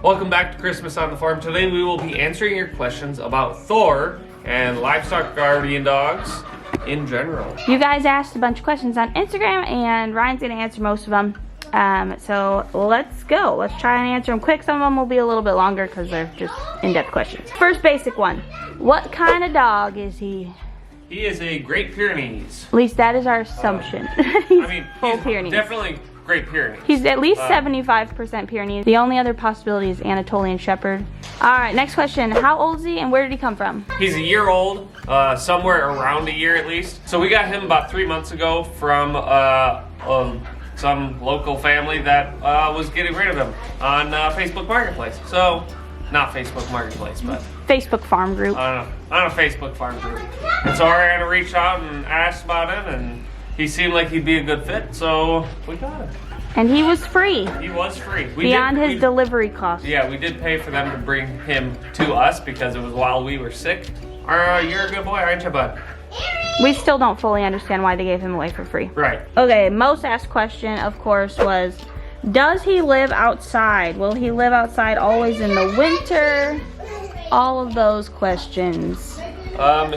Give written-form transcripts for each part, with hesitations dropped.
Welcome back to Christmas on the Farm. Today we will be answering your questions about Thor and livestock guardian dogs in general. You guys asked a bunch of questions on Instagram and Ryan's gonna answer most of them. So let's go. Let's try and answer them quick. Some of them will be a little bit longer because they're just in-depth questions. First basic one. What kind of dog is he? He is a Great Pyrenees. At least that is our assumption. He's full Pyrenees. Definitely Great Pyrenees. He's at least 75% Pyrenees. The only other possibility is Anatolian Shepherd. All right, next question. How old is he and where did he come from? He's a year old, somewhere around a year at least. So we got him about 3 months ago from some local family that was getting rid of him on Facebook Marketplace. So, not Facebook Marketplace, but Facebook farm group. on a Facebook farm group. And so Ariana reached out and asked about him, and he seemed like he'd be a good fit, so we got him. And he was free. He was free. Beyond his delivery cost. Yeah, we did pay for them to bring him to us because it was while we were sick. You're a good boy, aren't you, bud? We still don't fully understand why they gave him away for free. Right. Okay, most asked question, of course, was, does he live outside? Will he live outside always in the winter? All of those questions.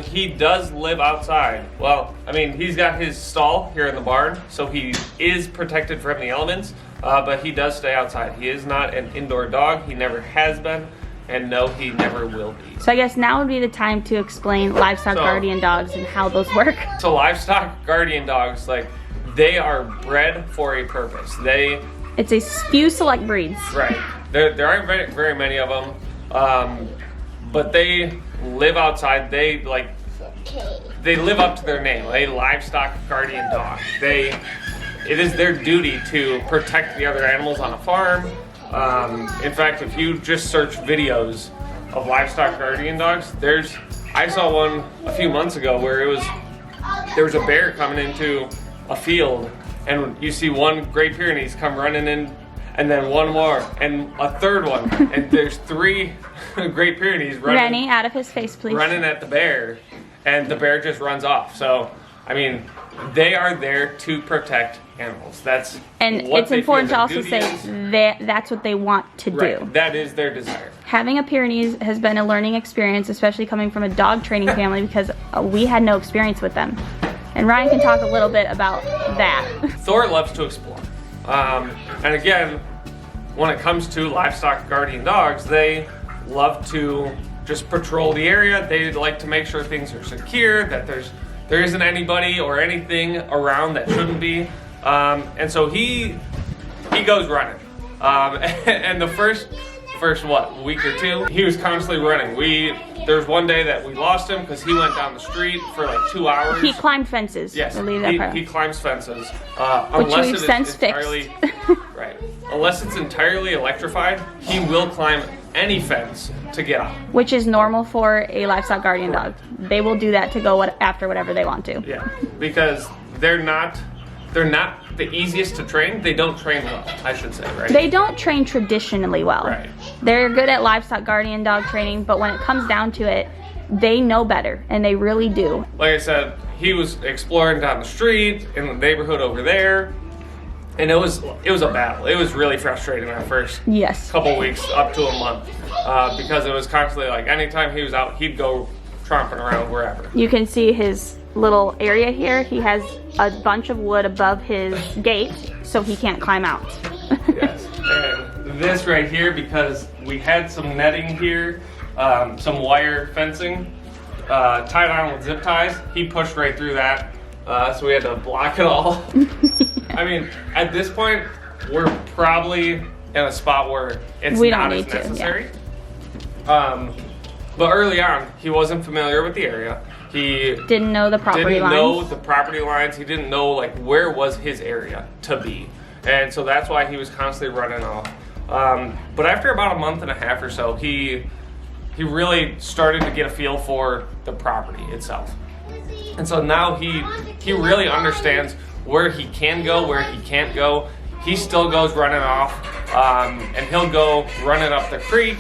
He does live outside. Well, I mean, he's got his stall here in the barn, so he is protected from the elements, but he does stay outside. He is not an indoor dog. He never has been, and no, he never will be. So I guess now would be the time to explain livestock guardian dogs and how those work. So livestock guardian dogs, like, they are bred for a purpose. It's a few select breeds. Right. There aren't very many of them, but they live outside. They live up to their name, a livestock guardian dog. It is their duty to protect the other animals on a farm. In fact, if you just search videos of livestock guardian dogs, I saw one a few months ago where there was a bear coming into a field, and you see one Great Pyrenees come running in, and then one more, and a third one, and there's 3 Great Pyrenees running out of his face, please. Running at the bear, and the bear just runs off. So, I mean, they are there to protect animals. And it's important to also say that's what they want to do. That is their desire. Having a Pyrenees has been a learning experience, especially coming from a dog training family, because we had no experience with them. And Ryan can talk a little bit about that. Thor loves to explore. And again, when it comes to livestock guardian dogs, they love to just patrol the area. They like to make sure things are secure, that there isn't anybody or anything around that shouldn't be. And so he goes running. And the first week or two, he was constantly running. There's one day that we lost him because he went down the street for like 2 hours. He climbed fences. Yes, we'll leave that part. He climbs fences. Which we've since fixed. Right. Unless it's entirely electrified, he will climb any fence to get out. Which is normal for a livestock guardian dog. They will do that to go after whatever they want to. Yeah, because they're not the easiest to train. They don't train well, I should say, right? They don't train traditionally well. Right. They're good at livestock guardian dog training, but when it comes down to it, they know better, and they really do. Like I said, he was exploring down the street in the neighborhood over there, and it was a battle. It was really frustrating that first couple weeks up to a month, because it was constantly like anytime he was out, he'd go tromping around wherever. You can see his little area here. He has a bunch of wood above his gate, so he can't climb out. Yes, and this right here, because we had some netting here, some wire fencing tied on with zip ties, he pushed right through that, so we had to block it all. I mean, at this point, we're probably in a spot where it's not as necessary. Yeah. But early on, he wasn't familiar with the area. He didn't know the property lines. He didn't know like where was his area to be, and so that's why he was constantly running off. But after about a month and a half or so, he really started to get a feel for the property itself, and so now he really understands where he can go, where he can't go. He still goes running off, and he'll go running up the creek.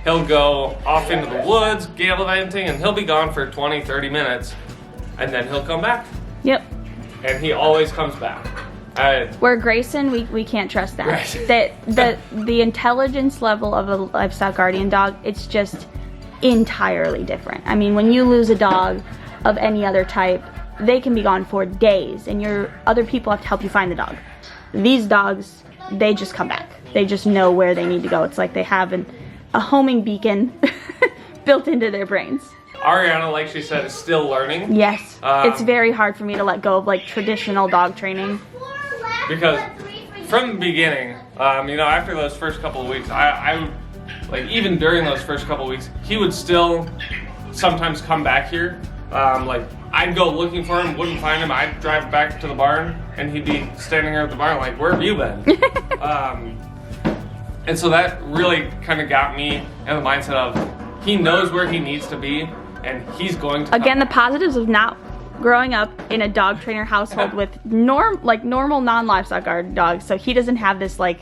He'll go off into the woods, gallivanting, and he'll be gone for 20-30 minutes, and then he'll come back. Yep. And he always comes back. Where Grayson, we can't trust that. Right. The intelligence level of a livestock guardian dog, it's just entirely different. I mean, when you lose a dog of any other type, they can be gone for days, and other people have to help you find the dog. These dogs, they just come back. They just know where they need to go. It's like they have a homing beacon built into their brains. Ariana, like she said, is still learning. Yes, it's very hard for me to let go of like traditional dog training. Because from the beginning, you know, after those first couple of weeks, I like even during those first couple of weeks, he would still sometimes come back here. Like I'd go looking for him, wouldn't find him. I'd drive back to the barn, and he'd be standing there at the barn like, "Where have you been?" And so that really kind of got me in the mindset of he knows where he needs to be, and he's going to. Again, the positives of not growing up in a dog trainer household with normal non-livestock guard dogs, so he doesn't have this like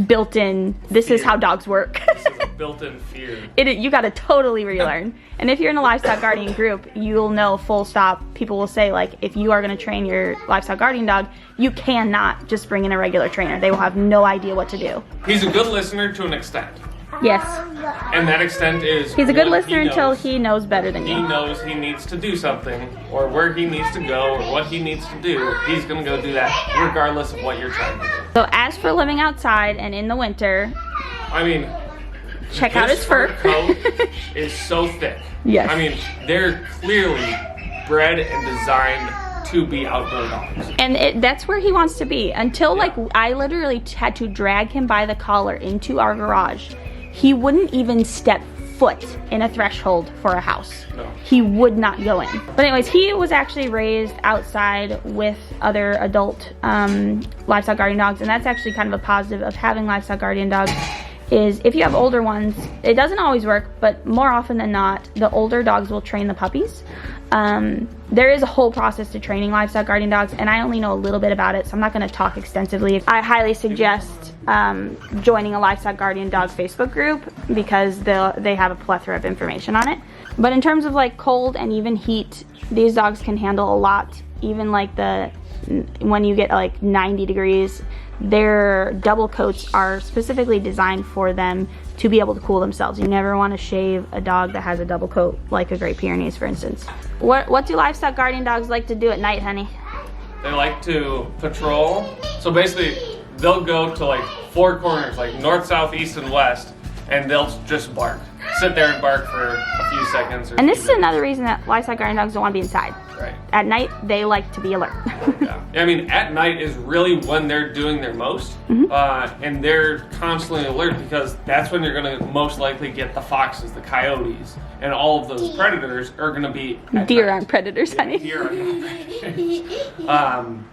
built-in this is how dogs work. This is a built-in fear. You got to totally relearn. And if you're in a livestock guardian group, you'll know full stop. People will say like, if you are going to train your livestock guardian dog, you cannot just bring in a regular trainer. They will have no idea what to do. He's a good listener to an extent. Yes. And that extent is he's a good listener until he knows better than you. He knows he needs to do something, or where he needs to go, or what he needs to do. He's going to go do that regardless of what you're trying to do. So as for living outside and in the winter, I mean, check out his fur. Coat is so thick. Yes. I mean, they're clearly bred and designed to be outdoor dogs. And that's where he wants to be. Until like I literally had to drag him by the collar into our garage. He wouldn't even step foot in a threshold for a house. No. He would not go in. But anyways, he was actually raised outside with other adult livestock guardian dogs, and that's actually kind of a positive of having livestock guardian dogs. Is if you have older ones, it doesn't always work, but more often than not, the older dogs will train the puppies. There is a whole process to training livestock guardian dogs, and I only know a little bit about it, so I'm not going to talk extensively. I highly suggest joining a livestock guardian dog Facebook group because they have a plethora of information on it. But in terms of like cold and even heat, these dogs can handle a lot. Even like when you get like 90 degrees, their double coats are specifically designed for them to be able to cool themselves. You never want to shave a dog that has a double coat, like a Great Pyrenees, for instance. What do livestock guardian dogs like to do at night, honey? They like to patrol. So basically, they'll go to like 4 corners, like north, south, east, and west, and they'll just bark. Sit there and bark for a few seconds. And this is another reason that livestock guardian dogs don't want to be inside. Right. At night, they like to be alert. Yeah. I mean, at night is really when they're doing their most, and they're constantly alert because that's when you're going to most likely get the foxes, the coyotes, and all of those predators are going to be at Deer night. aren't predators, honey. Deer are not predators.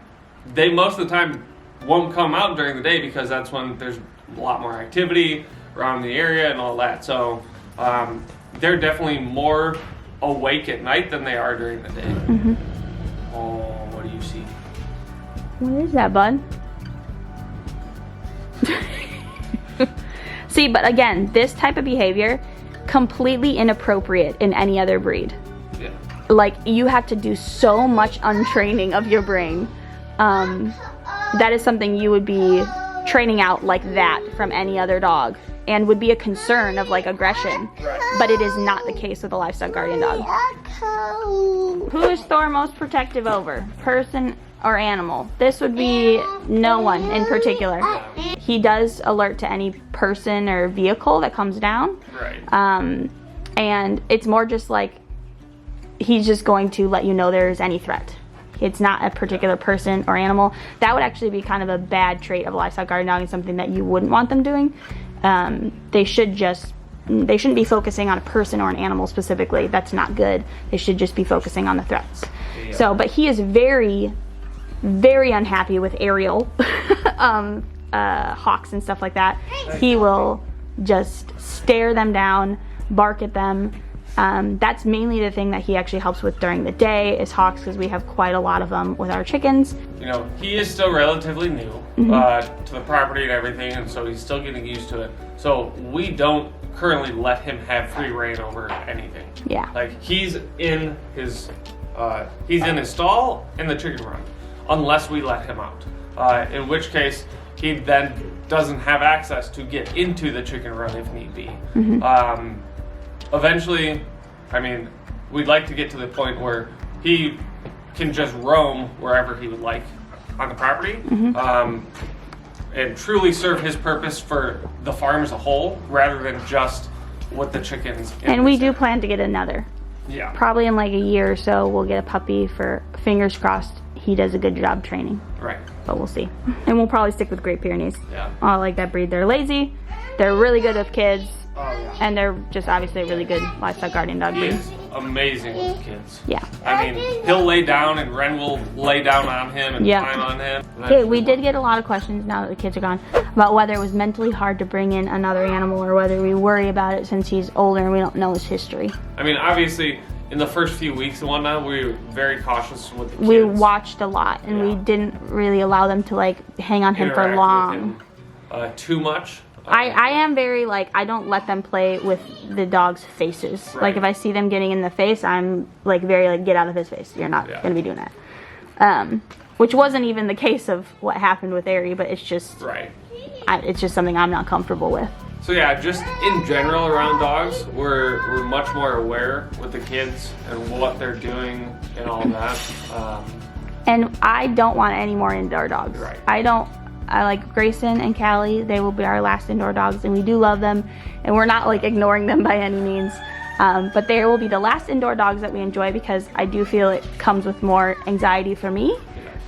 They most of the time won't come out during the day because that's when there's a lot more activity around the area and all that. So they're definitely more awake at night than they are during the day. Oh, what do you see? What is that, bud? See, but again, this type of behavior, completely inappropriate in any other breed. Yeah. Like, you have to do so much untraining of your brain. That is something you would be training out like that from any other dog, and would be a concern of like aggression. Right. But it is not the case with a livestock guardian dog. Who is Thor most protective over, person or animal? This would be no one in particular. He does alert to any person or vehicle that comes down. Right. And it's more just like he's just going to let you know there's any threat. It's not a particular person or animal. That would actually be kind of a bad trait of a livestock guardian dog and something that you wouldn't want them doing. They shouldn't be focusing on a person or an animal specifically. That's not good. They should just be focusing on the threats. Yeah. So, but he is very, very unhappy with aerial hawks and stuff like that. He will just stare them down, bark at them. That's mainly the thing that he actually helps with during the day is hawks, because we have quite a lot of them with our chickens. You know, he is still relatively new to the property and everything, and so he's still getting used to it. So we don't currently let him have free reign over anything. Yeah. Like he's in his stall in the chicken run, unless we let him out. in which case he then doesn't have access to get into the chicken run if need be. Eventually, I mean, we'd like to get to the point where he can just roam wherever he would like on the property, and truly serve his purpose for the farm as a whole, rather than just with the chickens. And we do plan to get another. Yeah. Probably in like a year or so, we'll get a puppy. For fingers crossed, he does a good job training. Right. But we'll see. And we'll probably stick with Great Pyrenees. Yeah. I like that breed. They're lazy. They're really good with kids. Oh, yeah. And they're just obviously a really good livestock guardian dog He breed. is amazing with kids. Yeah. I mean, he'll lay down and Ren will lay down on him and climb on him. Okay, we did get a lot of questions now that the kids are gone about whether it was mentally hard to bring in another animal or whether we worry about it since he's older and we don't know his history. I mean, obviously, in the first few weeks and whatnot, we were very cautious with the kids. We watched a lot and we didn't really allow them to like hang on him for long. With him, too much. I am very like, I don't let them play with the dog's faces. Right. Like if I see them getting in the face, I'm like very like, get out of his face. You're not gonna be doing that. Which wasn't even the case of what happened with Ari, but it's just, it's just something I'm not comfortable with. So yeah, just in general around dogs, we're much more aware with the kids and what they're doing and all that. And I don't want any more indoor dogs. Right. I like Grayson and Callie. They will be our last indoor dogs, and we do love them, and we're not like ignoring them by any means. But they will be the last indoor dogs that we enjoy because I do feel it comes with more anxiety for me.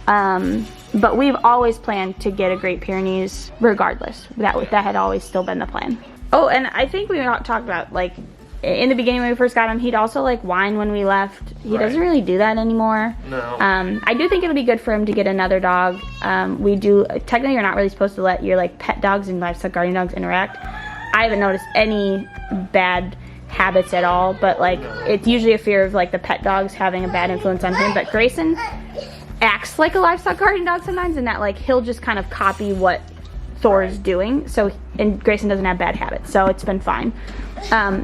But we've always planned to get a Great Pyrenees regardless. That had always still been the plan. Oh, and I think we talked about like in the beginning when we first got him, he'd also like whine when we left. He doesn't really do that anymore. No. I do think it'll be good for him to get another dog. We do, technically you're not really supposed to let your like pet dogs and livestock guardian dogs interact. I haven't noticed any bad habits at all, but like it's usually a fear of like the pet dogs having a bad influence on him. But Grayson acts like a livestock guardian dog sometimes, in that like he'll just kind of copy what Thor is doing. So, and Grayson doesn't have bad habits, so it's been fine.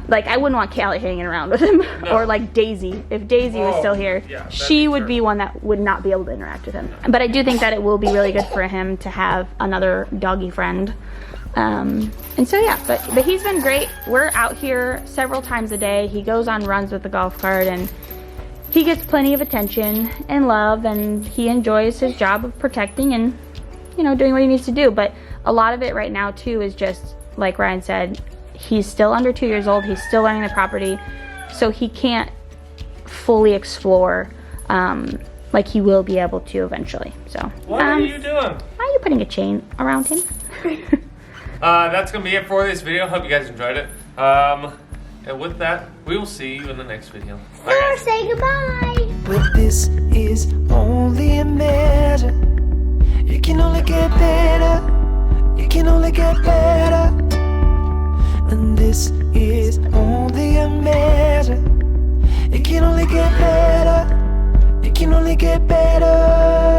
Like I wouldn't want Callie hanging around with him, or like Daisy. If Daisy was still here, she would be one that would not be able to interact with him. But I do think that it will be really good for him to have another doggy friend. And so yeah, but he's been great. We're out here several times a day. He goes on runs with the golf cart, and he gets plenty of attention and love, and he enjoys his job of protecting and, you know, doing what he needs to do. But a lot of it right now too is just like Ryan said, he's still under 2 years old. He's still learning the property, so he can't fully explore like he will be able to eventually. So what are you doing? Why are you putting a chain around him? That's gonna be it for this video. Hope you guys enjoyed it. And with that, we will see you in the next video. Bye, guys. Say goodbye. But this is only a measure. You can only get better. You can only get better. And this is only a measure. It can only get better. It can only get better.